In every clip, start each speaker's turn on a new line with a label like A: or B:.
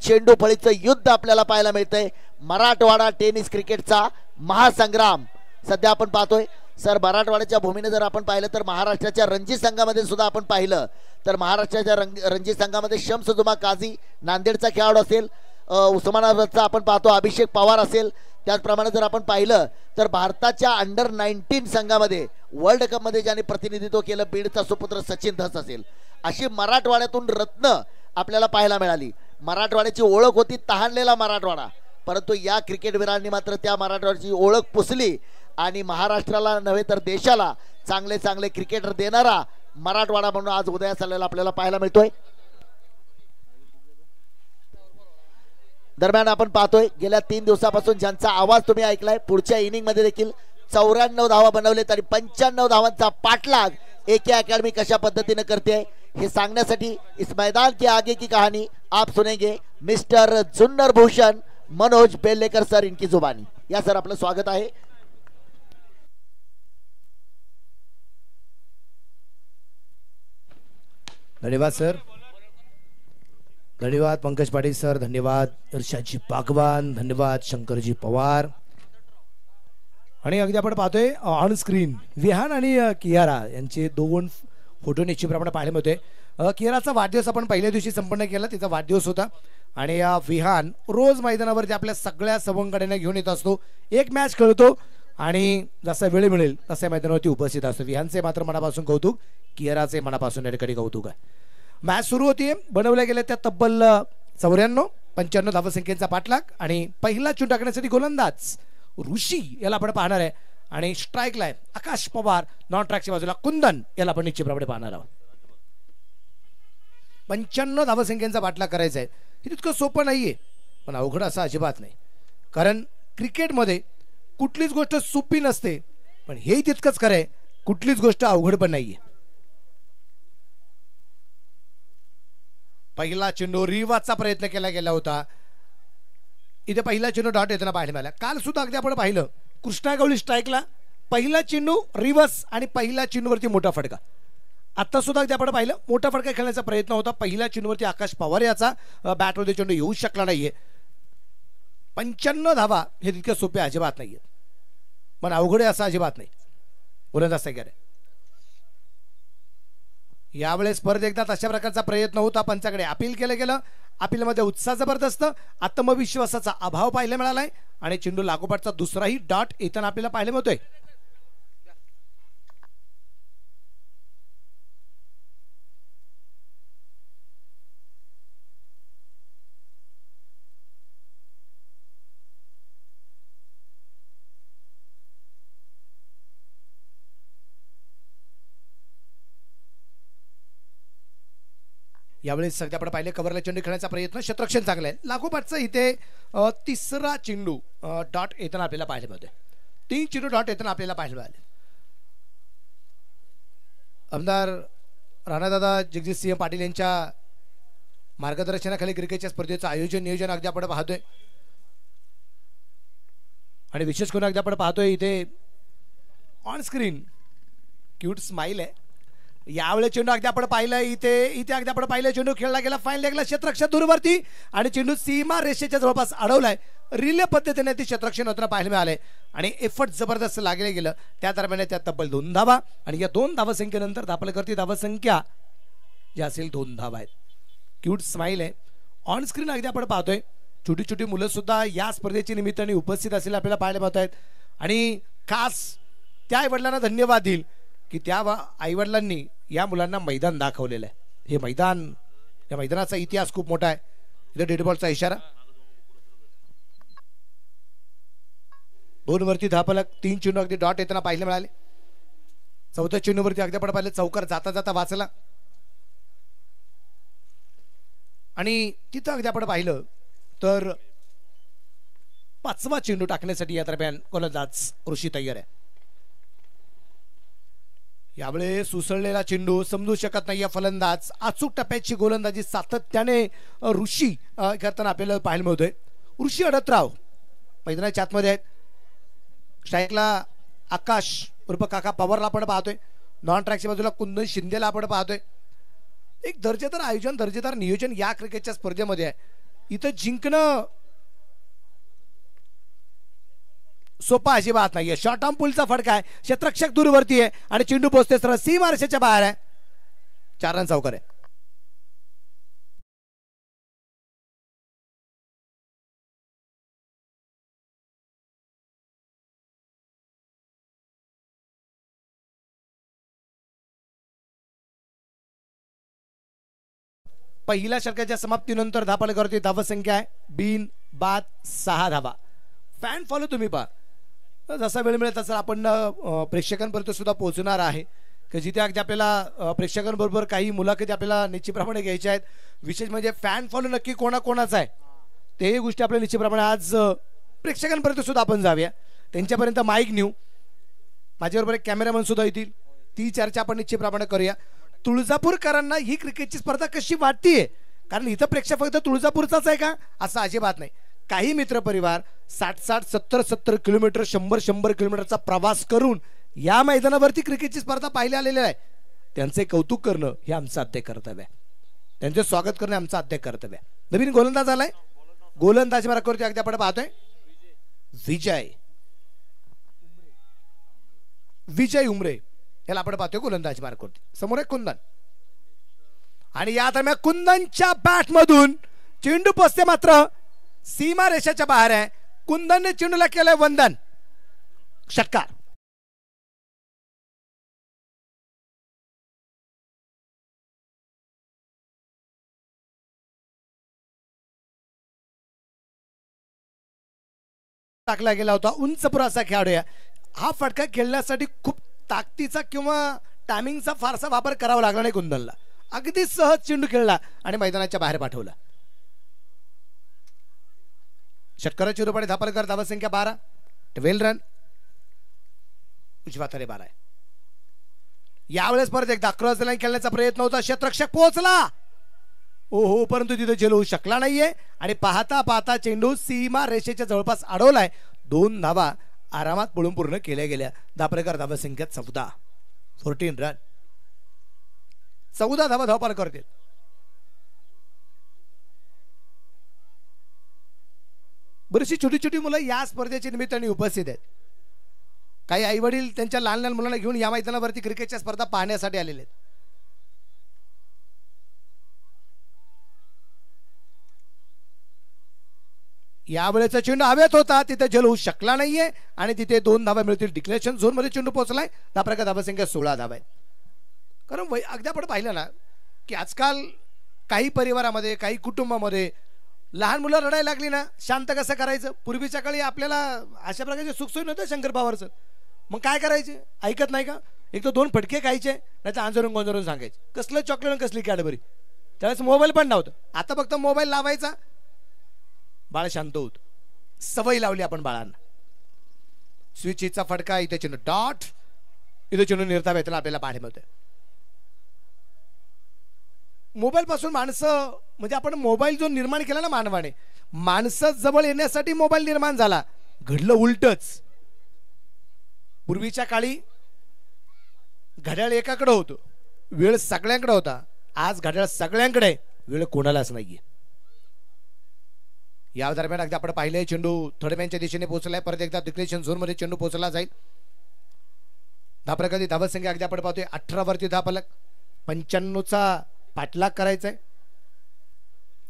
A: चेंडू फळीचं युद्ध आपल्याला पाहायला मिळतंय. मराठवाडा टेनिस क्रिकेटचा महासंग्राम सध्या आपण पाहतोय. सर, मराठवाड्याच्या भूमीने जर आपण पाहिलं तर महाराष्ट्राच्या रणजी संघामध्ये सुद्धा आपण पाहिलं तर महाराष्ट्राच्या रणजी संघामध्ये शमसुजुमा काझी नांदेडचा खेळाडू असेल, उस्मानाबादचा आपण पाहतो अभिषेक पवार असेल. त्याचप्रमाणे जर आपण पाहिलं तर भारताच्या अंडर 19 संघामध्ये वर्ल्ड कप मध्ये ज्यांनी प्रतिनिधित्व केलं बीडचा सुपुत्र सचिन धस असेल. अशी मराठवाड्यातून रत्न आपल्याला पाहायला मिळाली. मराठवाड्याची ओळख होती तहानलेला मराठवाडा, परंतु या क्रिकेटवीरांनी मात्र त्या मराठवाड्याची ओळख पुसली आणि महाराष्ट्राला नव्हे तर देशाला चांगले चांगले क्रिकेटर देणारा मराठवाडा म्हणून आज उदयास आलेला आपल्याला पाहायला मिळतोय. दरम्यान आपण पाहतोय गेल्या 3 दिवसापासून ज्यांचा आवाज तुम्ही ऐकलाय, पुढच्या इनिंग मध्ये देखील 94 धावा बनवलेत आणि 95 धावांचा पाठलाग एके अकॅडमी कशा पद्धतीने करते हे सांगण्यासाठी इस मैदान के आगे की कहानी आप सुनेंगे मिस्टर जुन्नर भूषण मनोज बेल्लेकर सर इनकी जुबानी. या सर आपलं स्वागत आहे.
B: धन्यवाद सर, धन्यवाद पंकज पाटील सर, धन्यवाद इर्षादजी बागवान, धन्यवाद शंकरजी पवार. आणि अगदी आपण पाहतोय ऑन स्क्रीन विहान आणि कियारा यांचे 2 फोटो निश्चितप्रमाणे पाहायला मिळतोय. कियाराचा वाढदिवस आपण पहिल्या दिवशी संपन्न केला, तिचा वाढदिवस होता. आणि विहान रोज मैदानावरती आपल्या सगळ्या सवंगड्यांना घेऊन येत असतो, एक मॅच खेळतो आणि जसा वेळ मिळेल तसा मैदानावरती उपस्थित असतो. विहानचे मात्र मनापासून कौतुक, कियाराचे मनापासून या ठिकाणी कौतुक आहे. मॅच सुरू होती, बनवल्या गेल्या त्या तब्बल 94-95 धावसंख्येचा पाठलाग आणि पहिला चेंडू टाकण्यासाठी गोलंदाज ऋषी याला आपण पाहणार आहे आणि स्ट्राईकला आहे आकाश पवार, नॉन ट्रॅकच्या बाजूला कुंदन याला आपण निश्चितप्रमाणे पाहणार आहोत. 95 धावसंख्येचा पाठलाग करायचा आहे. हे तितकं सोपं नाहीये, पण अवघड असं अजिबात नाही. कारण क्रिकेटमध्ये कुठलीच गोष्ट सोपी नसते, पण हे तितकंच खरं आहे, कुठलीच गोष्ट अवघड पण नाहीये. पहिला चेंडू रिवाजचा प्रयत्न केला गेला होता. इथे पहिला चेंडू डॉट येताना पाहायला मिळाला. काल सुद्धा अगदी आपण पाहिलं कृष्णा गवळी स्ट्राईकला पहिला चेंडू रिव्हर्स आणि पहिल्या चेंडूवरती मोठा फटका. आता सुद्धा अगदी आपण पाहिलं मोठा फटका खेळण्याचा प्रयत्न होता. पहिल्या चेंडूवरती आकाश पवार याचा बॅटमध्ये चेंडू येऊ शकला नाहीये. 95 धावा हे तितक्या सोप्या अजिबात नाहीये, पण अवघड असं अजिबात नाही. गोलंदाज तयार आहे. यावेळेस परत एकदा तशा प्रकारचा प्रयत्न होता, पंचाकडे अपील केलं गेलं. अपीलमध्ये उत्साह जबरदस्त, आत्मविश्वासाचा अभाव पाहायला मिळालाय आणि चेंडू लागोपाठचा दुसराही डॉट येताना आपल्याला पाहायला मिळतोय. यावेळेस सध्या आपण पाहिले कव्हरला चेंडू खेळण्याचा प्रयत्न, क्षेत्ररक्षण चांगलं आहे. लागोपाठचा इथे तिसरा चेंडू डॉट येताना आपल्याला पाहायला मिळतोय. 3 चेंडू डॉट येताना आपल्याला पाहायला मिळाले. आमदार राणादादा जगजितसिंह पाटील यांच्या मार्गदर्शनाखाली क्रिकेटच्या स्पर्धेचं आयोजन नियोजन अगदी आपण पाहतोय आणि विशेष करून अगदी आपण पाहतोय इथे ऑन स्क्रीन क्यूट स्माइल आहे. यावेळेस चेंडू अगदी आपण पाहिलं इथे अगदी आपण पाहिलं चेंडू खेळला गेला फाईन लेगला, क्षेत्ररक्षण दूरवरती आणि चेंडू सीमा रेषेच्या जवळपास अडवलाय. रिले पद्धतीने ती क्षेत्ररक्षण होताना पाहायला मिळाले आणि एफर्ट जबरदस्त लागले गेलं. त्या दरम्यान त्या तब्बल 2 धावा आणि या 2 धावसंख्येनंतर दापलकरती धावसंख्या जी असेल 2 धावा आहेत. क्यूट स्माइल आहे. ऑन स्क्रीन अगदी आपण पाहतोय छोटी छोटी मुलं सुद्धा या स्पर्धेच्या निमित्ताने उपस्थित असलेले आपल्याला पाहायला मिळत आहेत आणि खास त्या आईवडिलांना धन्यवाद देईल की त्या आईवडिलांनी या मुलांना मैदान दाखवलेलं आहे. हे मैदान, या मैदानाचा इतिहास खूप मोठा आहे. इथे डेड बॉलचा इशारा, 2 वरती धापलक, 3 चेंडू अगदी डॉट येताना पाहायला मिळाले. 4थ्या चेंडूवरती अगदी आपण पाहिलं चौकार जाता जाता वाचला आणि तिथं अगदी आपण पाहिलं तर 5वा चेंडू टाकण्यासाठी या दरम्यान गोलंदाज ऋषी तयार आहे. यावेळेस उसळलेला चेंडू समजू शकत नाही या फलंदाज. अचूक टप्प्याची गोलंदाजी सातत्याने ऋषी करताना आपल्याला पाहायला मिळतोय. ऋषी अडतराव मैदानाच्या आतमध्ये आहेत. स्ट्राईकला आकाश उर्फ काका पवारला आपण पाहतोय. नॉन ट्रॅकच्या बाजूला कुंदन शिंदेला आपण पाहतोय. एक दर्जेदार आयोजन, दर्जेदार नियोजन या क्रिकेटच्या स्पर्धेमध्ये आहे. इथं जिंकणं सोपा अजिबात नाहीये. शॉर्ट आर्म पुलचा फटका आहे, क्षेत्ररक्षक दूरवरती आहे आणि चेंडू पोहोचते सरळ सीमारेषेच्या बाहेर आहे. 4 रन चौकार आहे. पहिल्या षटकाच्या समाप्तीनंतर धापलकरती धावसंख्या आहे बिन बाद 6 धावा. फॅन फॉलो तुम्ही पहा, जसा वेळ मिळेल तसं आपण प्रेक्षकांपर्यंत सुद्धा पोहोचणार आहे की जिथे अगदी आपल्याला प्रेक्षकांबरोबर काही मुलाखती आपल्याला निश्चितप्रमाणे घ्यायच्या आहेत. विशेष म्हणजे फॅन फॉलो नक्की कोणाकोणाचा आहे ते गोष्टी आपल्या निश्चितप्रमाणे आज प्रेक्षकांपर्यंत सुद्धा आपण जाऊया, त्यांच्यापर्यंत माईक नेऊ. माझ्याबरोबर एक कॅमेरामन सुद्धा येतील, ती चर्चा आपण निश्चितप्रमाणे करूया. तुळजापूरकरांना ही क्रिकेटची स्पर्धा कशी वाटतीये, कारण इथं प्रेक्षक फक्त तुळजापूरचाच आहे का असं अजिबात नाही. काही मित्रपरिवार 60-60, 70-70 किलोमीटर, 100-100 किलोमीटरचा प्रवास करून या मैदानावरती क्रिकेटची स्पर्धा पाहायला आलेले आहे. त्यांचे कौतुक करणं हे आमचं आद्य कर्तव्य आहे, त्यांचे स्वागत करणं आमचं आद्य कर्तव्य आहे. नवीन गोलंदाज आलाय, गोलंदाजी मार्गावरती अगदी आपण पाहतोय विजय उमरे याला आपण पाहतोय गोलंदाजी मार्गावरती. समोर आहे कुंदन आणि या दरम्यान कुंदनच्या बॅट मधून चेंडू पोचते मात्र सीमा रेषेच्या बाहेर आहे. कुंदनने चेंडूला केलंय वंदन. षटकार. टाकला गेला होता. उंच पुराचा खेळाडू आहे. हा फटका खेळण्यासाठी खूप ताकदीचा किंवा टायमिंगचा फारसा वापर करावा लागला नाही कुंदनला. अगदी सहज चेंडू खेळला आणि मैदानाच्या बाहेर पाठवला. षटकाराची रूपाने धापलकर, धावसंख्या 12, 12 रन. उजव्या हाताने 12 आहे. यावेळेस परत एकदा क्रॉस लाईन खेळण्याचा प्रयत्न होता, क्षेत्ररक्षक पोहोचला ओहो, परंतु तिथे झेल होऊ शकला नाहीये आणि पाहता पाहता चेंडू सीमा रेषेच्या जवळपास अडवलाय. 2 धावा आरामात पळून पूर्ण केल्या गेल्या. धापलकर धावसंख्या 14, 14 रन. 14 धावा धावपाल करते. बरीचशी छोटी छोटी मुलं या स्पर्धेच्या निमित्ताने उपस्थित आहेत. काही आई वडील त्यांच्या लहान लहान मुलांना घेऊन या मैदानावरती क्रिकेटच्या स्पर्धा पाहण्यासाठी आलेले आहेत. यावेळेचा चेंडू हवेत होता, तिथे झेल होऊ शकला नाहीये आणि तिथे 2 धावा मिळतील. डिक्लेरेशन झोन मध्ये चेंडू पोहोचलाय. त्या प्रकार धावसंख्या 16 धावा आहे. कारण अगदी आपण पाहिलं ना की आजकाल काही परिवारामध्ये, काही कुटुंबामध्ये लहान मुलं रडायला लागली ना, शांत कसं करायचं. पूर्वीच्या काळी आपल्याला अशा प्रकारचे सुखसोयी नव्हतं शंकर पवारचं. मग काय करायचे, ऐकत नाही का, एक तर 2 फटके खायचे, नाही तर आंजरून गोंजरून सांगायचे. कसलं चॉकलेट, कसली कॅडबरी. त्यावेळेस मोबाईल पण नव्हतं. आता फक्त मोबाईल लावायचा, बाळ शांत होत. सवय लावली आपण बाळांना. स्विचचा फटका, इथे चेंडू डॉट, इथे चेंडू निर्धाव येताना आपल्याला पाहायला मिळते. मोबाईल पासून माणसं, म्हणजे आपण मोबाईल जो निर्माण केला ना मानवाने, माणसं जवळ येण्यासाठी मोबाईल निर्माण झाला. घडलं उलटच. पूर्वीच्या काळी घड्याळ एकाकडे होतं, वेळ सगळ्यांकडे होता. आज घड्याळ सगळ्यांकडे, वेळ कोणालाच नाहीये. या दरम्यान अगदी आपण पाहिलंय चेंडू थर्डमॅनच्या दिशेने पोहोचलाय. परत एकदा डिक्लेरेशन झोन मध्ये चेंडू पोहोचला जाईल. धापलकाची धावसंख्या अगदी आपण पाहतोय 18 वरती धापलक. 95चा पाठलाग करायचा आहे.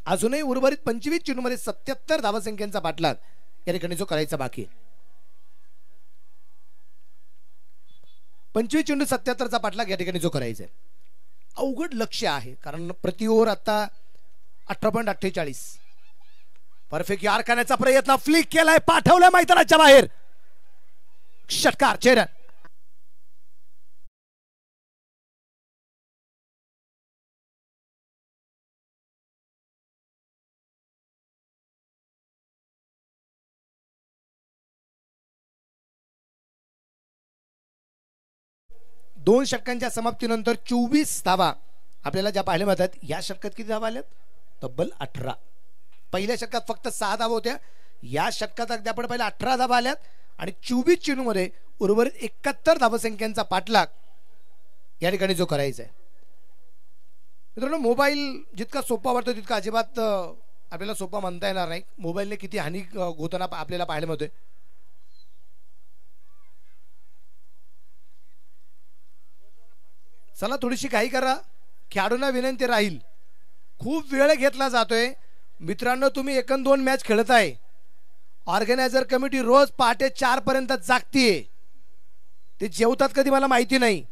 B: अजूनही उर्वरित 25 चेंडू मध्ये 77 धावसंख्यांचा पाठलाग या ठिकाणी जो करायचा बाकी आहे. 25 चेंडू 77चा पाठलाग या ठिकाणी जो करायचा आहे. अवघड लक्ष्य आहे, कारण प्रति ओव्हर आता 18.48. परफेक्ट यार करण्याचा प्रयत्न, फ्लिक केलाय, पाठवलाय मैदानाच्या बाहेर. षटकार. 6 रन. दोन षटकांच्या समाप्तीनंतर 24 धावा आपल्याला ज्या पाहायला मिळतात. या षटकात किती धावा आल्यात? तब्बल 18. पहिल्या षटकात फक्त 6 धावा होत्या. या षटकात अगदी आपण पहिल्या 18 धावा आल्यात आणि 24 चेंडू मध्ये उर्वरित 71 धावसंख्यांचा पाठलाग या ठिकाणी जो करायचा आहे. मित्रांनो, मोबाईल जितका सोपा वाटतो तितका अजिबात आपल्याला सोपा म्हणता येणार नाही. मोबाईलने किती हानी होताना आपल्याला पाहायला मिळतोय. चला थोडीशी घाई करा. खेळाडूंना विनंती राहील, खूप वेळ घेतला जातोय. मित्रांनो, तुम्ही 1-2 मॅच खेळत आहे. ऑर्गनायझर कमिटी रोज पहाटे 4 पर्यंत जागतीये. ते जेवतात कधी मला माहिती नाही.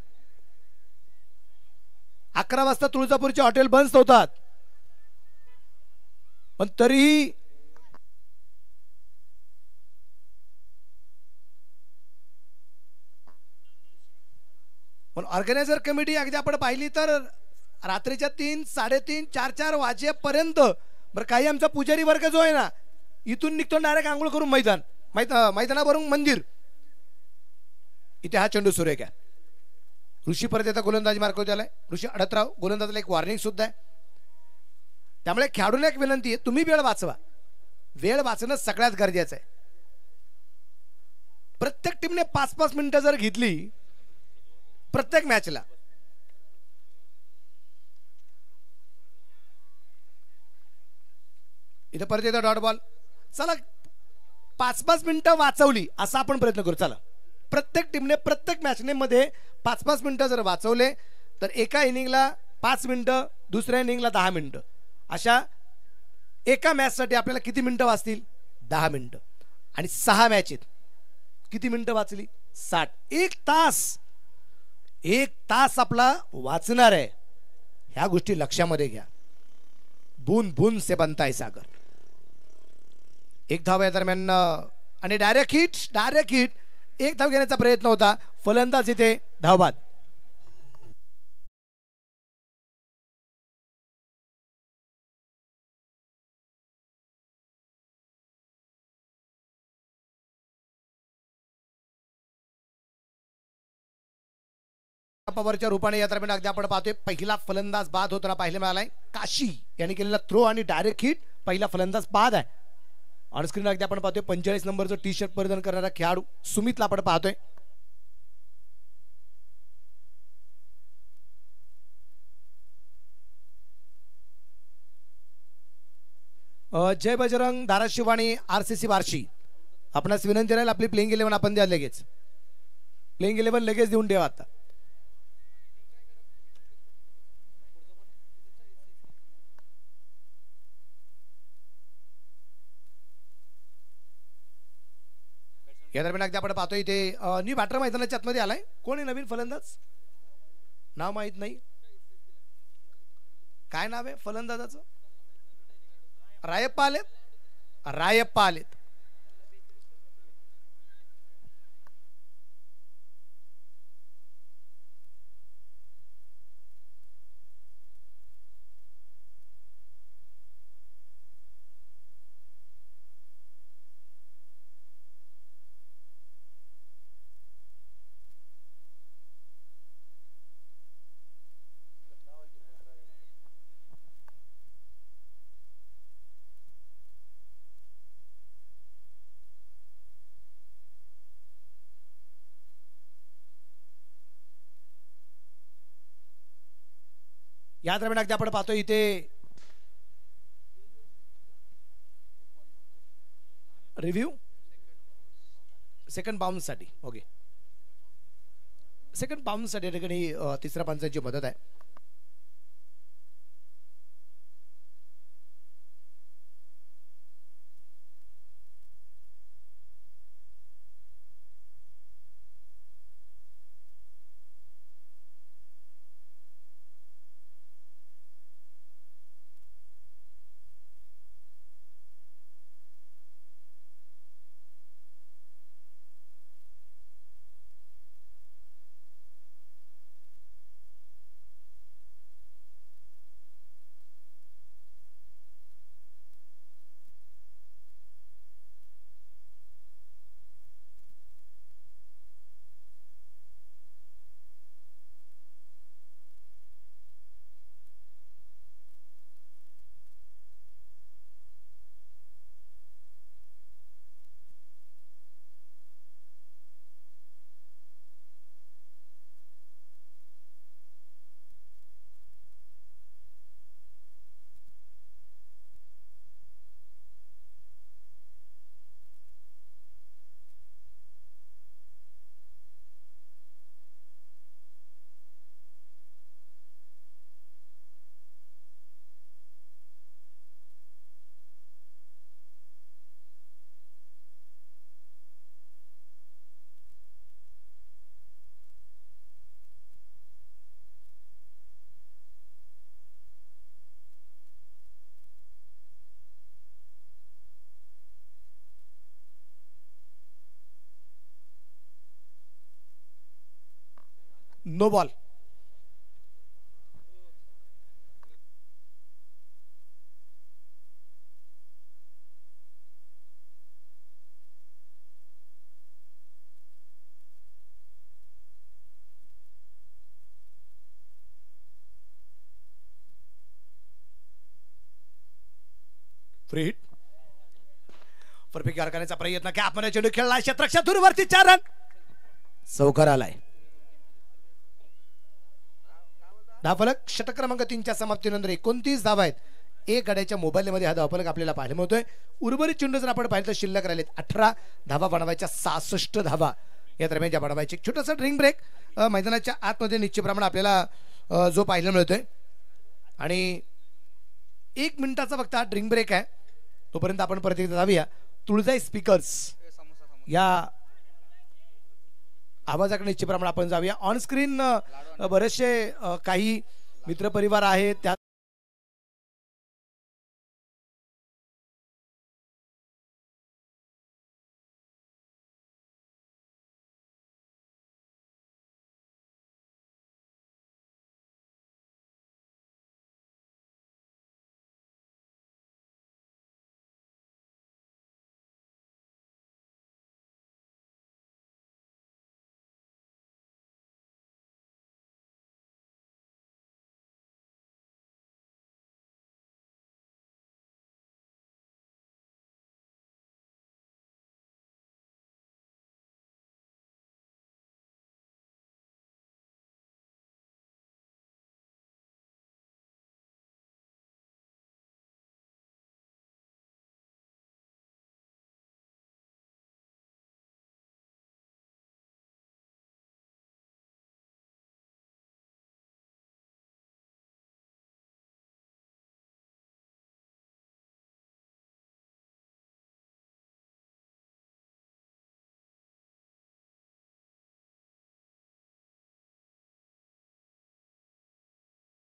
B: 11 वाजता तुळजापूरचे हॉटेल बंद होतात, पण तरीही पण ऑर्गनायझर कमिटी अगदी आपण पाहिली तर रात्रीच्या 3, 3:30, 4 वाजेपर्यंत, बरं काही आमचा पुजारी वर्ग जो आहे ना, इथून निघतो डायरेक्ट आंघोळ करून मैदानावरून मंदिर. इथे हा चेंडू सुरू आहे का? ऋषी परत येता गोलंदाजी मार्क त्याला. ऋषी अडतराव गोलंदाजाला एक वॉर्निंग सुद्धा आहे. त्यामुळे खेळाडूंना एक विनंती आहे, तुम्ही वेळ वाचवा. वेळ वाचणं सगळ्यात गरजेचं आहे. प्रत्येक टीमने 5-5 मिनिटं जर घेतली प्रत्येक मॅचला, इथे परत येतो डॉट बॉल. चला 5-5 मिनिटं वाचवली असा आपण प्रयत्न करू. चला प्रत्येक टीमने प्रत्येक मॅचने मध्ये 5-5 मिनिटं जर वाचवले तर एका इनिंगला 5 मिनिटं, दुसऱ्या इनिंगला 10 मिनिटं, अशा एका मॅचसाठी आपल्याला किती मिनिटं वाचतील? 10 मिनिटं. आणि 6 मॅच आहेत, किती मिनिटं वाचली? 60. 1 तास आपला वाचणार आहे. ह्या गोष्टी लक्षामध्ये घ्या. बून बून से बनता है सागर. एक धाव या दरम्यान आणि डायरेक्ट हिट. एक धाव घेण्याचा प्रयत्न होता. फलंदाज इथे धावबाद. पॉवरच्या रूपाने या दरम्यान अगदी आपण पाहतोय पहिला फलंदाज बाद होताना पाहायला मिळालाय. काशी यांनी केलेला थ्रो आणि डायरेक्ट हिट. पहिला फलंदाज बाद आहे. ऑनस्क्रीन अगदी आपण पाहतोय 45 नंबरचं टी शर्ट परिधान करणारा खेळाडू सुमितला आपण पाहतोय. जय बजरंग धाराशिव आणि RCC बार्शी, आपणास विनंती राहील आपली प्लेइंग 11 आपण द्या लगेच. प्लेइंग 11 लगेच देऊन ठेवा. आता या दरम्यान अगदी आपण पाहतोय इथे न्यू बॅटर मैदानाच्या आतमध्ये आलाय. कोण आहे नवीन फलंदाज? नाव माहित नाही. काय नाव आहे फलंदाजाचं? रायप्पा आलेत. या दरम्यान अगदी आपण पाहतोय इथे रिव्ह्यू सेकंड बाउन्स साठी. ओके, सेकंड बाउन्स साठी ठिकाणी तिसऱ्या पंचांची मदत आहे. No ball. Free hit. Perfect करण्याचा प्रयत्न कॅपमध्ये चेंडू खेळला क्षेत्ररक्षक दूरवरती 4 रन. चौकार आलाय. धावफलक षटक क्रमांक 3 च्या समाप्तीनंतर 29 धावा आहेत. एक गड्याच्या मोबाईलमध्ये हा धावफलक आपल्याला पाहायला मिळतोय. उर्वरित चेंडू जर आपण पाहिलं तर शिल्लक राहिलेत 18 धावा बनवायच्या 66 धावा या दरम्यान ज्या बनवायची. छोटासा ड्रिंक ब्रेक मैदानाच्या आतमध्ये निश्चितप्रमाणे आपल्याला जो पाहायला मिळतोय आणि 1 मिनिटाचा फक्त हा ड्रिंक ब्रेक आहे. तोपर्यंत आपण परत एकदा जाऊया तुळजाई स्पीकर्स या आवाजाकडे निश्चितप्रमाणे आपण जाऊया. ऑन स्क्रीन बरेचसे काही मित्रपरिवार आहेत त्या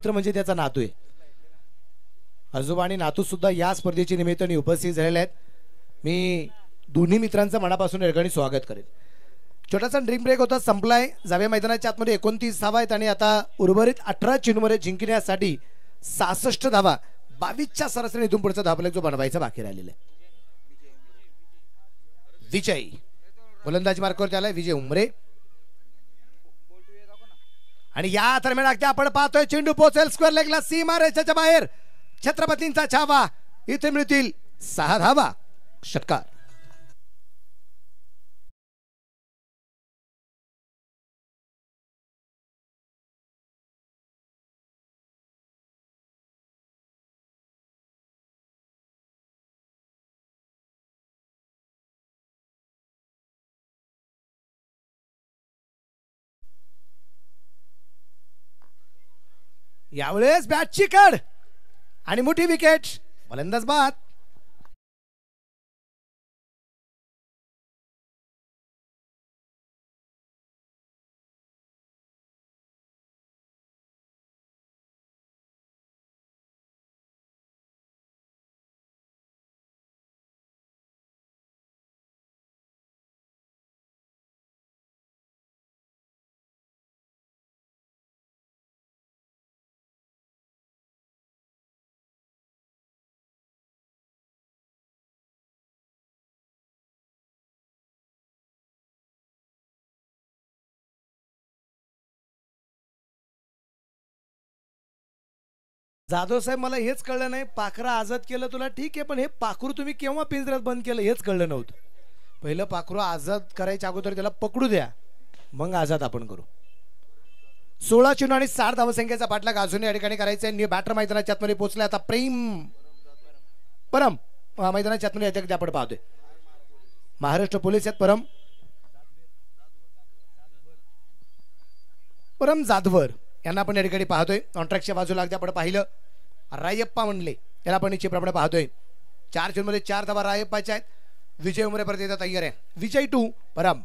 B: म्हणजे त्याचा नातू आहे. आजोबा आणि नातू सुद्धा या स्पर्धेच्या निमित्ताने उपस्थित झालेले आहेत. मी दोन्ही मित्रांचं मनापासून या ठिकाणी स्वागत करेन. छोटासा ड्रिंक ब्रेक होता, संपलाय. जाव्या मैदानाच्या आतमध्ये 29 धावा आहेत आणि आता उर्वरित 18 चेंडूमध्ये जिंकण्यासाठी 66 धावा 22च्या सरासरी इथून पुढचा धावफलक जो बनवायचा बाकी राहिलेला आहे. विजय गोलंदाजी मार्कावरती आलाय विजय उमरे आणि या दरम्यान अगदी आपण पाहतोय चेंडू पोहोचेल स्क्वेअर लेगला सीमा रेषेच्या बाहेर. छत्रपतींचा छावा. इथे मिळतील 6 धावा. षटकार. यावेळेस बॅटची कड आणि मोठी विकेट. फलंदाज बाद. जाधव साहेब मला हेच कळलं नाही, पाखरा आझाद केलं तुला ठीक आहे, पण हे पाखरू तुम्ही केव्हा पिंजऱ्यात बंद केलं हेच कळलं नव्हतं. पहिलं पाखरू आझाद करायच्या अगोदर त्याला पकडू द्या, मग आझाद आपण करू. 16 चेंडू आणि 60 धावसंख्येचा पाठलाग अजूनही या ठिकाणी करायचा आहे. बॅटर मैदानाच्या आतमध्ये पोहोचला. आता प्रेम परम मैदानाच्या आतमध्ये येते आपण पाहतोय. महाराष्ट्र पोलीस आहेत. परम जाधवर यांना आपण या ठिकाणी पाहतोय. कॉन्ट्रॅक्टच्या बाजूला अगदी आपण पाहिलं रायप्पा म्हणले याला आपण निश्चितप्रमाणे पाहतोय. 4 चेंडूमध्ये 4 धावा रायप्पाच्या आहेत. विजय उमरे परत येतात तयार आहे. विजय 2 परम.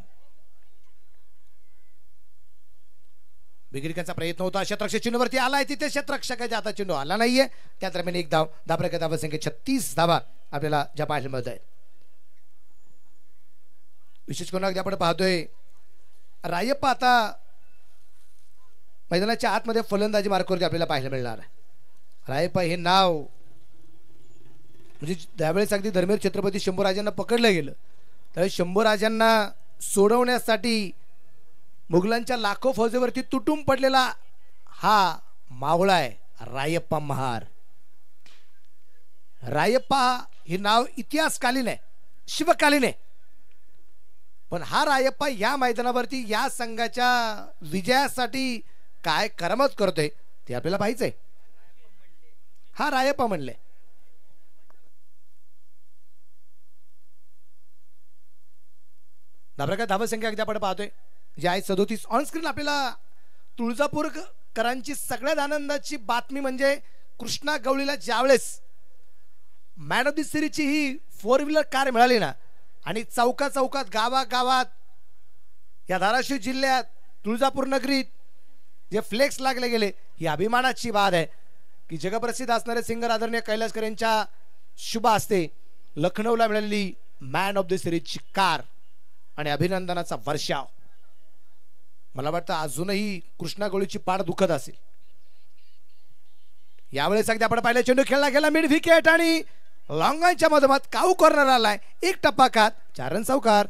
B: बिगिरिकांचा प्रयत्न होता. क्षेत्ररक्षक चेंडूवरती आलाय, तिथे क्षेत्ररक्षकाच्या आता चेंडू आला नाहीये. त्या दरम्यान एक धाव. धाब्याच्या धावसंख्या 36 धावा आपल्याला ज्या पाहायला मिळत आहेत. विशेष करून अगदी आपण पाहतोय रायप्पा आता मैदानाच्या आतमध्ये फलंदाजी मार्कवरती आपल्याला पाहायला मिळणार आहे. रायप्पा हे नाव म्हणजे त्यावेळेस अगदी धर्मेर छत्रपती शंभूराजांना पकडलं गेलं त्यावेळेस शंभूराजांना सोडवण्यासाठी मुघलांच्या लाखो फौजेवरती तुटून पडलेला हा मावळा आहे रायप्पा महार. रायप्पा हे नाव इतिहासकालीन आहे, शिवकालीन आहे. पण हा रायप्पा या मैदानावरती या संघाच्या विजयासाठी काय करामत करतोय ते आपल्याला पाहायचंय. हा रायप्पा म्हणले. प्रकार धावसंख्या अगदी आपण पाहतोय जे आहे 37 ऑन स्क्रीन. आपल्याला तुळजापूरकरांची सगळ्यात आनंदाची बातमी म्हणजे कृष्णा गवळीला ज्यावेळेस मॅन ऑफ द सिरीजची ही 4 व्हीलर कार मिळाली ना आणि चौका चौकात गावागावात या धाराशिव जिल्ह्यात तुळजापूर नगरीत जे फ्लेक्स लागले गेले ही अभिमानाची बात आहे की जगप्रसिद्ध असणारे सिंगर आदरणीय कैलासकर यांच्या शुभ हस्ते लखनौला मिळालेली मॅन ऑफ द सिरीजची कार आणि अभिनंदनाचा वर्षाव. मला वाटतं अजूनही कृष्णा गवळीची पाठ दुखत असेल. यावेळेस अगदी आपण पाहिलं चेंडू खेळला गेला मिड विकेट आणि लॉंगांच्या मधोमध काऊ कॉर्नर आलाय. एक टप्पा खात 4 रन सावकार.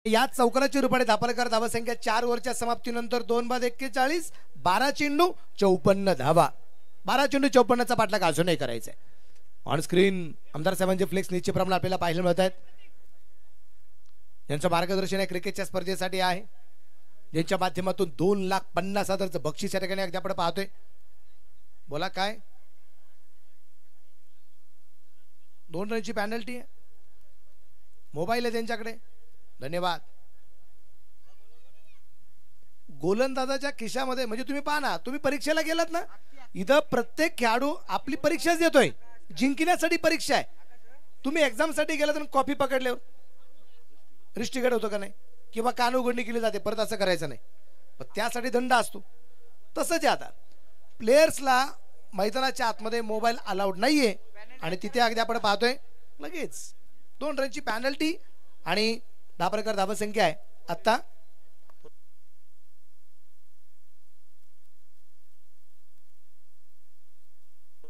B: याच चौकाराची रुपये धापलकर धावसंख्या 4 ओव्हरच्या समाप्तीनंतर 2 बाद 41 12 चेंडू 54 धावा. 12 चेंडू 54चा पाठलाग अजूनही करायचा आहे. ऑन स्क्रीन आमदार साहेबांचे फ्लेक्स निश्चितप्रमाणे आपल्याला पाहायला मिळत आहेत. यांचं मार्गदर्शन आहे क्रिकेटच्या स्पर्धेसाठी आहे ज्यांच्या माध्यमातून 2,50,000चं बक्षीस या ठिकाणी अगदी आपण पाहतोय. बोला काय 2 रनची पॅनल्टी आहे. मोबाईल आहे त्यांच्याकडे. धन्यवाद. गोलंदाजाच्या खिशामध्ये म्हणजे तुम्ही पहा ना, तुम्ही परीक्षेला गेलात ना, इथं प्रत्येक खेळाडू आपली परीक्षाच देतोय. जिंकण्यासाठी परीक्षा आहे. तुम्ही एक्झाम साठी गेला तर कॉपी पकडल्यावर रिस्ट्रिकेट होतं का नाही किंवा कान उघडणी केली जाते, परत असं करायचं नाही. पण त्यासाठी दंड असतो. तसंच आता प्लेयर्सला मैदानाच्या आतमध्ये मोबाईल अलाउड नाहीये आणि तिथे अगदी आपण पाहतोय लगेच 2 रनची पॅनल्टी आणि 10 प्रकार धावसंख्या आहे. आता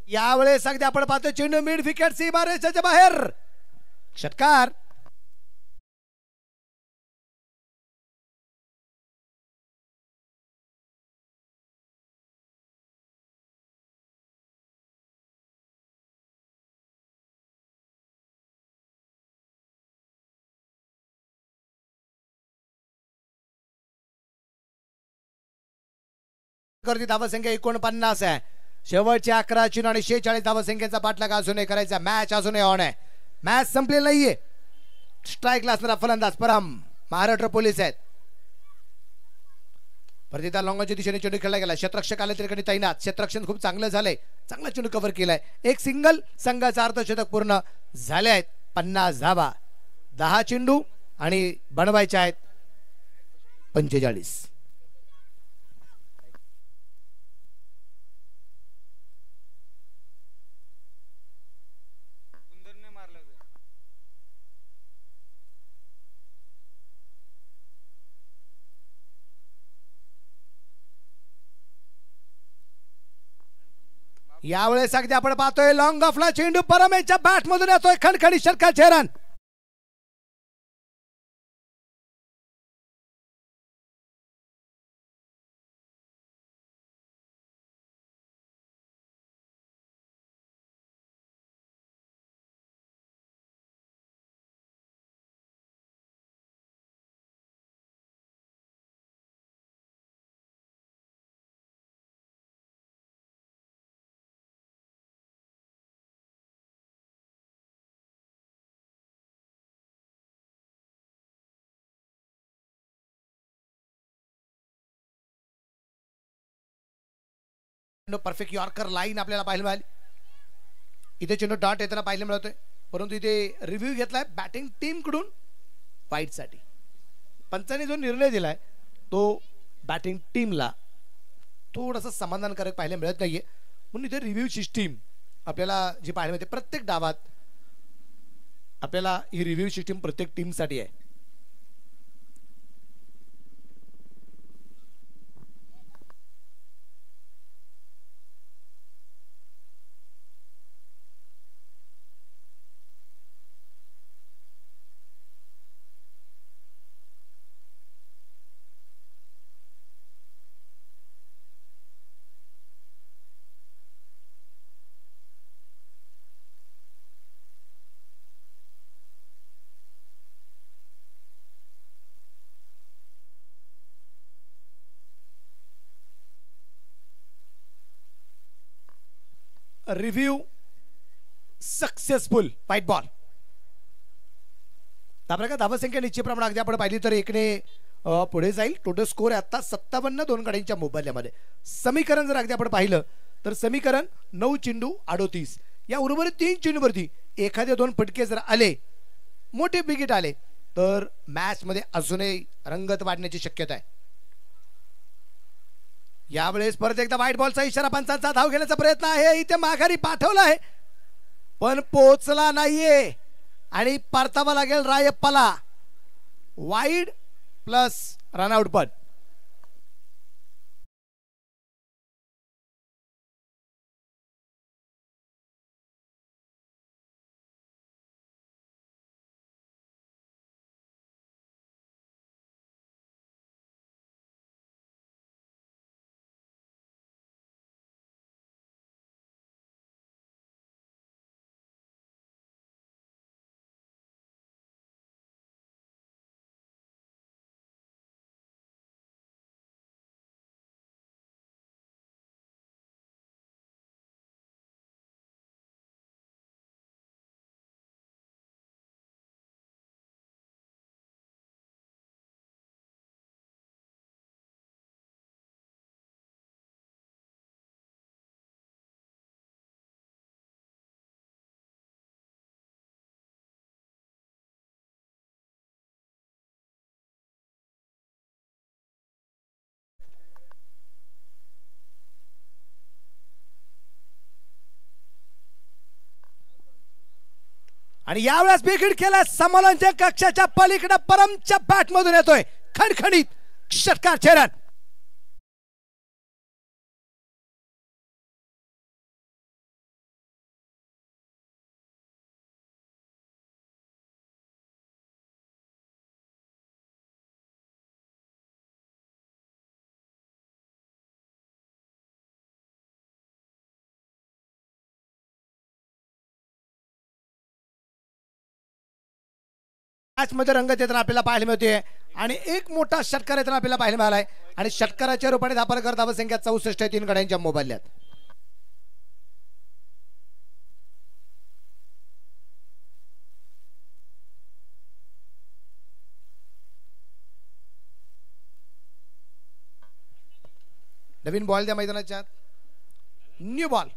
B: यावेळेस अगदी आपण पाहतो चेंडू मिड विकेट सीमारेषेच्या बाहेर षटकार. धावसंख्या 49 आहे. शेवटचे 11 चेंडू आणि 46 धावसंख्येचा पाठलाग अजूनही करायचा. मॅच अजूनही ऑन आहे. मॅच संपलेली नाहीये. स्ट्राईकला असणारा फलंदाज परम महाराष्ट्र पोलीस आहेत. प्रतिता लॉंगाच्या दिशेने चेंडू खेळला गेला. क्षेत्ररक्षक आले तरी तैनात. क्षेत्ररक्षण खूप चांगलं झालंय. चांगला चेंडू कव्हर केलाय. एक सिंगल संघाचा अर्धशतक पूर्ण झाले आहेत. 50 धावा 10 चेंडू आणि बनवायचे आहेत 45. यावेळेस अगदी आपण पाहतोय लॉंग ऑफला चेंडू परमेच्या बॅट मधून येतोय. खणखणी षटकार चेहरान. परफेक्ट यॉर्कर लाईन आपल्याला पाहायला मिळाली. इथे चेंडू डॉट येताना पाहायला मिळतोय. परंतु इथे रिव्ह्यू घेतलाय बॅटिंग टीम कडून फाईट साठी. पंचांनी जो निर्णय दिलाय तो बॅटिंग टीमला थोडंसं समाधानकारक पाहायला मिळत नाहीये. म्हणून इथे रिव्ह्यू सिस्टीम आपल्याला जी पाहायला मिळते प्रत्येक डावात, आपल्याला ही रिव्ह्यू सिस्टीम प्रत्येक टीमसाठी आहे. Review successful white ball. त्याप्रकारे धावसंख्या निश्चितप्रमाणे अगदी आपण पाहिली तर एकने पुढे जाईल. टोटल स्कोर आहे आता 57 दोन गाड्यांच्या मोबाईलमध्ये. समीकरण जर अगदी आपण पाहिलं तर समीकरण 9 चेंडू 38. या उर्वरित 3 चेंडूवरती एखादे 2 फटके जर आले, मोठे विकेट आले, तर मॅच मध्ये अजूनही रंगत वाढण्याची शक्यता आहे. यावेळेस परत एकदा व्हाईट बॉलचा इशारा, पंचांचा धाव घेण्याचा प्रयत्न आहे. इथे माघारी पाठवला आहे पण पोहोचला नाहीये आणि परतावा लागेल रायप्पाला. वाईड प्लस रनआउट पण. आणि यावेळेस बिघड केला समालोचन कक्षाच्या पलीकडे परमच्या बॅट मधून येतोय खणखणीत षटकार छेडन. मॅच मध्ये रंगत येताना आपल्याला पाहायला मिळते आणि एक मोठा षटकार येताना आपल्याला पाहायला मिळालाय आणि षटकाराच्या रूपाने धापरकर धावसंख्या 64 3 गड्यांच्या मोबाईल्यात. नवीन बॉल द्या मैदानाच्या. New ball.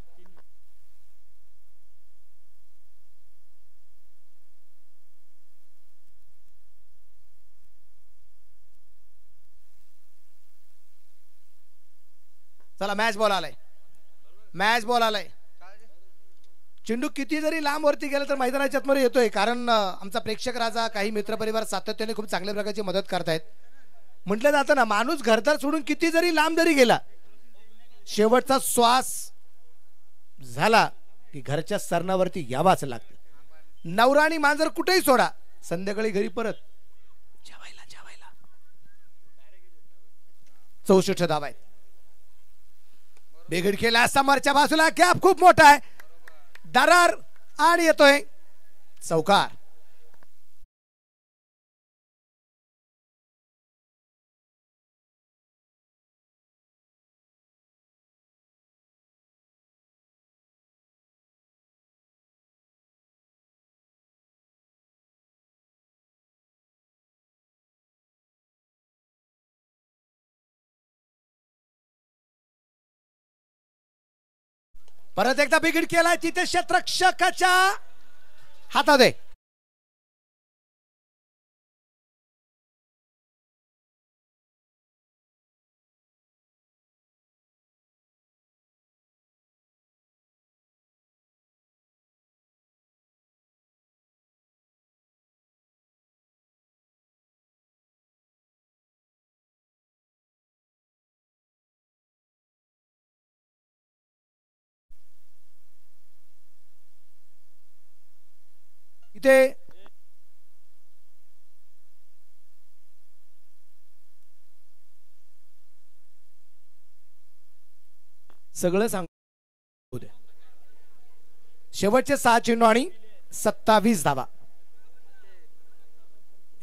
B: चला मॅच बॉल आलाय. मॅच बॉल आलाय. चेंडू किती जरी लांब वरती गेला तर मैदानाच्या आतमध्ये येतोय, कारण आमचा प्रेक्षक राजा काही मित्रपरिवार सातत्याने खूप चांगल्या प्रकारची मदत करतायत. म्हटलं जातं ना, माणूस घरदार सोडून किती जरी लांब जरी गेला, शेवटचा श्वास झाला की घरच्या सरणावरती यावाच लागतं. नवरा आणि मांजर कुठेही सोडा, संध्याकाळी घरी परत जेवायला जेवायला. 64 धावा आहेत. बिघड केला समोरच्या बाजूला, गॅप खूप मोठा आहे. दरार आणि येतोय चौकार. परत एकदा बिघड केलाय तिथे क्षेत्ररक्षकाच्या हातात आहे. इथे सगळं सांगू दे. शेवटचे 6 चेंडू आणि 27 धावा.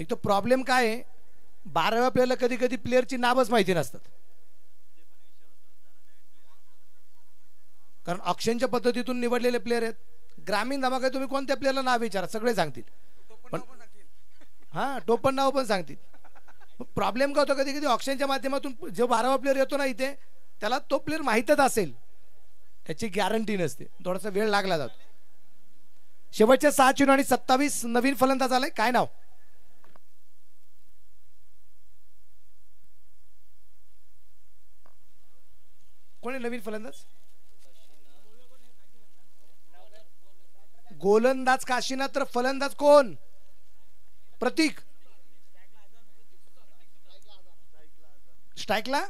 B: एक तो प्रॉब्लेम काय आहे, 12व्या प्लेयरला कधी कधी प्लेयरची नावच माहिती नसतात, कारण ऑक्शनच्या पद्धतीतून निवडलेले प्लेयर आहेत. ग्रामीण धमाका तुम्ही कोणत्या प्लेयरला नाव विचारा, सगळे सांगतील. पण हा टोपण नाव पण सांगतील. प्रॉब्लेम काय होतो, कधी कधी ऑक्शनच्या माध्यमातून जो 12वा प्लेयर येतो ना इथे, त्याला तो प्लेयर माहीतच असेल याची गॅरंटी नसते, थोडासा वेळ लागला जातो. शेवटच्या 6 चेंडू आणि 27 नवीन फलंदाज आलाय. काय नाव? कोणी नवीन फलंदाज? गोलंदाज काशीनाथ, तर फलंदाज कोण? प्रतीक. स्ट्राईकला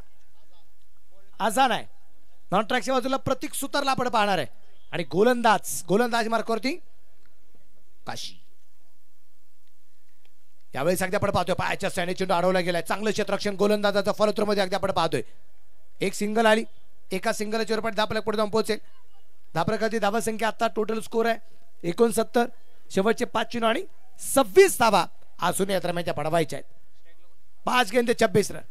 B: आझान आहे. नॉन ट्रॅकच्या बाजूला प्रतीक सुतारला आपण पाहणार आहे. आणि गोलंदाज मार्कावरती काशी. यावेळेस अगदी आपण पाहतोय पायाच्या सैन्य चेंडू अडवला गेलाय. चांगलं क्षेत्ररक्षण गोलंदाजाचा फलत्रूमध्ये अगदी आपण पाहतोय. एक सिंगल आली, एका सिंगलच्या रुपयात धापल्या पुढे जाऊन पोहोचेल. धापल्याखाली धावा संख्या आता टोटल स्कोर आहे 69. शेवटचे 5 चेंडू आणि 26 धावा असून या दरम्यानच्या पडवायच्या आहेत. 5 गेंद 26 रन.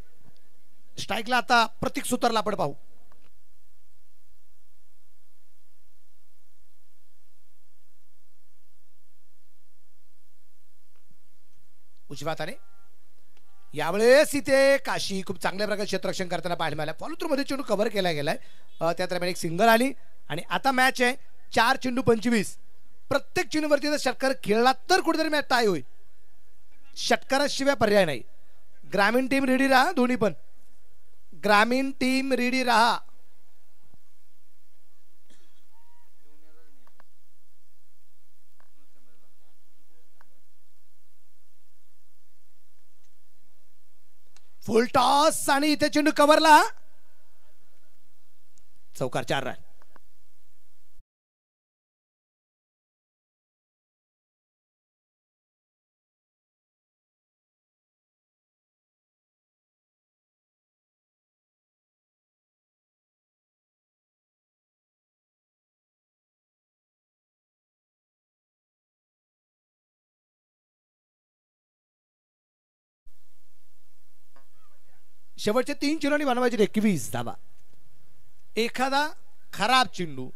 B: स्ट्राईकला आता प्रतीक सुतारला आपण पाहू. उजव्या हाताने यावेळेस इथे काशी खूप चांगल्या प्रकारे क्षेत्ररक्षण करताना पाहायला मिळालं. फॉलो थ्रू मध्ये चेंडू कव्हर केला गेलाय. त्या दरम्यान एक सिंगल आली आणि आता मॅच आहे 4 चेंडू 25. प्रत्येक चेंडूवरती जर षटकार खेळला तर कुठेतरी मॅच टाय होईल. षटकाराशिवाय पर्याय नाही. ग्रामीण टीम रेडी राहा. दोन्ही पण ग्रामीण टीम रेडी राहा. फुल टॉस आणि इथे चेंडू कव्हरला. चौकार 4 रन. शेवटचे 3 चेंडू आणि बनवायचे 21 धावा. एखादा खराब चेंडू,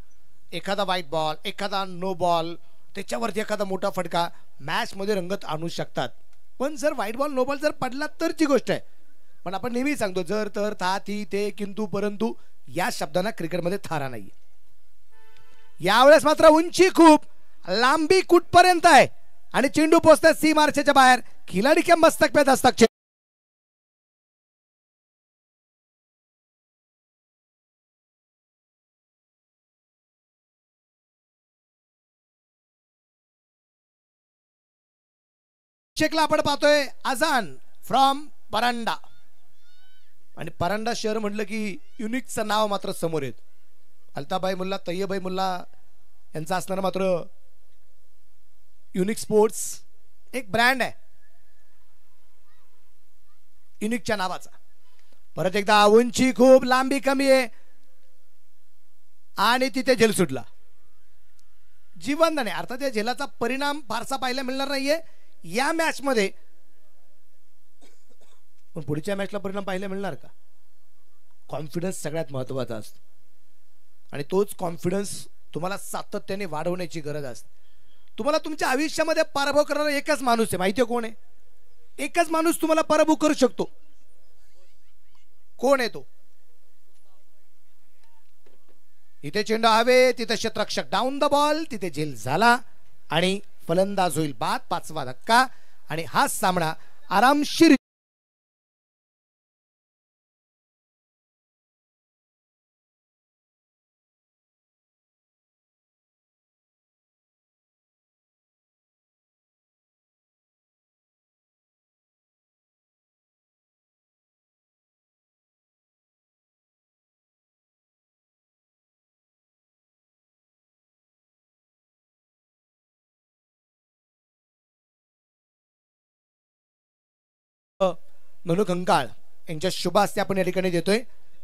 B: एखादा वाईट बॉल, एखादा नो बॉल, त्याच्यावरती एखादा मोठा फटका मॅच मध्ये रंगत आणू शकतात. पण जर वाईट बॉल नो बॉल जर पडला तरची गोष्ट आहे. पण आपण नेहमी सांगतो जर तर था ती ते किंतु परंतु या शब्दांना क्रिकेटमध्ये थारा नाही. यावेळेस मात्र उंची खूप, लांबी कुठपर्यंत आहे आणि चेंडू पोहोचतात सी मार्चच्या बाहेर. खिलाडी के मस्तक पे दस्तक. चेकला आपण पाहतोय आझान फ्रॉम परांडा. आणि परांडा शहर म्हटलं की युनिकचं नाव मात्र समोर येत. अल्ताबाई मुल्ला, तय्यबाई मुल्ला यांचा असणारा मात्र युनिक स्पोर्ट्स एक ब्रँड आहे युनिकच्या नावाचा. परत एकदा उंची खूप, लांबी कमी आहे आणि तिथे झेल सुटला. जिवंत नाही. अर्थात या झेलाचा परिणाम फारसा पाहायला मिळणार नाहीये या मॅच मध्ये. पण पुढच्या मॅचला परिणाम पाहायला मिळणार का? कॉन्फिडन्स सगळ्यात महत्वाचा असतो आणि तोच कॉन्फिडन्स तुम्हाला सातत्याने वाढवण्याची गरज असते. तुम्हाला तुमच्या आयुष्यामध्ये पराभव करणारा एकच माणूस आहे. माहिती आहे कोण आहे? एकच माणूस तुम्हाला पराभव करू शकतो. कोण आहे तो? इथे चेंडू हवे, तिथे क्षेत्ररक्षक डाऊन द बॉल, तिथे झेल झाला आणि फलंदाज होईल बाद. 5वा धक्का आणि हा सामना आरामशीर ननू कंकाळ यांच्या शुभ हस्ते आपण या ठिकाणी देतोय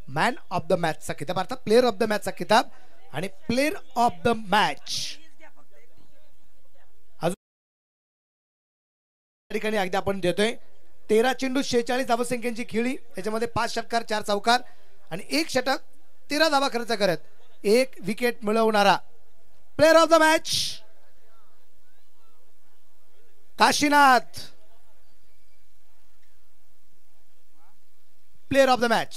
B: मॅन ऑफ द मॅचचा किताब, अर्थात प्लेअर ऑफ द मॅचचा किताब आणि प्लेअर ऑफ द मॅच ठिकाणी अगदी आपण देतोय. 13 चेंडू 46 धावसंख्येची खेळी, याच्यामध्ये 5 षटकार 4 चौकार आणि 1 षटक 13 धावा खर्च करत 1 विकेट मिळवणारा player of the match Kashinath. Player of the match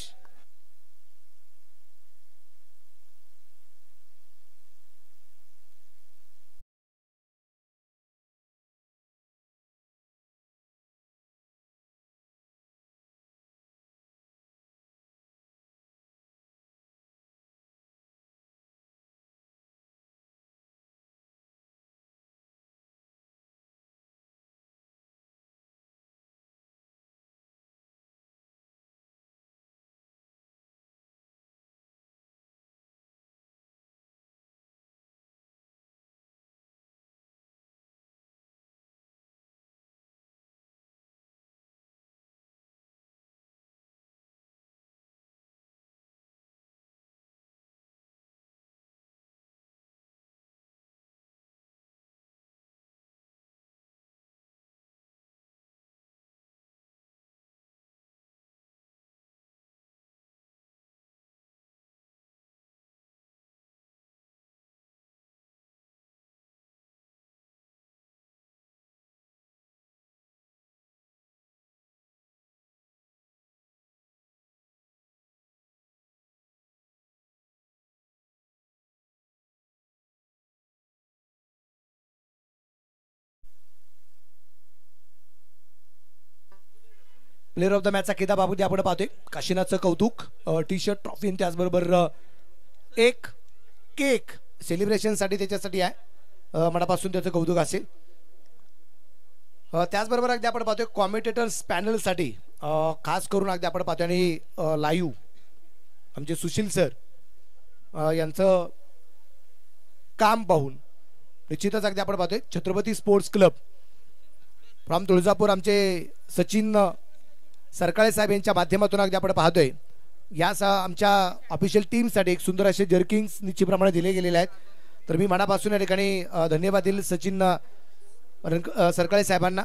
B: player of the मॅचचा किताब आपण पाहतोय. काशीनाथचं कौतुक, टी शर्ट, ट्रॉफी आणि त्याचबरोबर एक केक सेलिब्रेशनसाठी त्याच्यासाठी आहे, मनापासून त्याचं कौतुक असेल. त्याचबरोबर अगदी आपण पाहतोय कॉमेंटेटर्स पॅनलसाठी खास करून अगदी आपण पाहतोय आणि लाईव्ह आमचे सुशील सर यांचं काम पाहून निश्चितच अगदी आपण पाहतोय Chhatrapati sports club from Tuljapur आमचे सचिन सरकाळे साहेब यांच्या माध्यमातून अगदी आपण पाहतोय या आमच्या ऑफिशियल टीमसाठी एक सुंदर असे जर्किंग्स निश्चितप्रमाणे दिले गेलेले आहेत. तर मी मनापासून या ठिकाणी धन्यवाद देईल सचिन सरकाळे साहेबांना.